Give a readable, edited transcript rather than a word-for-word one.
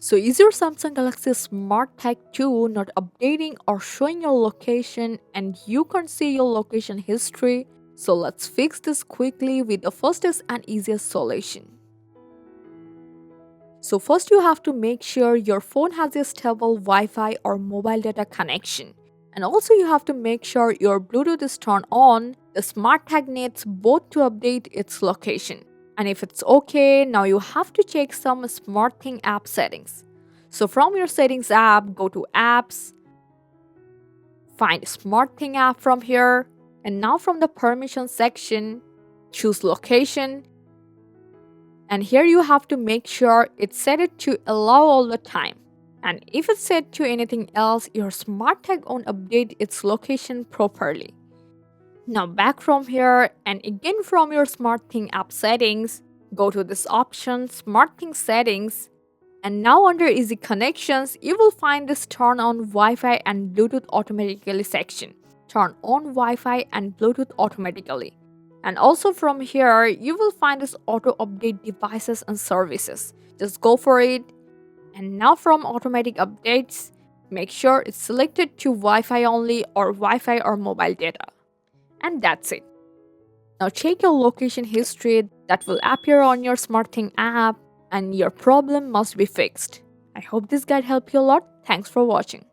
So is your Samsung Galaxy SmartTag2 not updating or showing your location and you can't see your location history? So let's fix this quickly with the fastest and easiest solution. So first you have to make sure your phone has a stable Wi-Fi or mobile data connection. And also you have to make sure your Bluetooth is turned on. The SmartTag needs both to update its location. And if it's okay, now you have to check some SmartThings app settings. So from your settings app, go to apps, find SmartThings app from here, and now from the permission section, choose location. And here you have to make sure it's set it to allow all the time. And if it's set to anything else, your SmartTag won't update its location properly. Now back from here and again from your SmartThings app settings, go to this option SmartThings settings, and now under easy connections you will find this turn on Wi-Fi and Bluetooth automatically section. Turn on Wi-Fi and Bluetooth automatically. And also from here you will find this auto update devices and services. Just go for it. And now from automatic updates, make sure it's selected to Wi-Fi only or Wi-Fi or mobile data. And that's it. Now check your location history that will appear on your SmartThings app and your problem must be fixed. I hope this guide helped you a lot. Thanks for watching.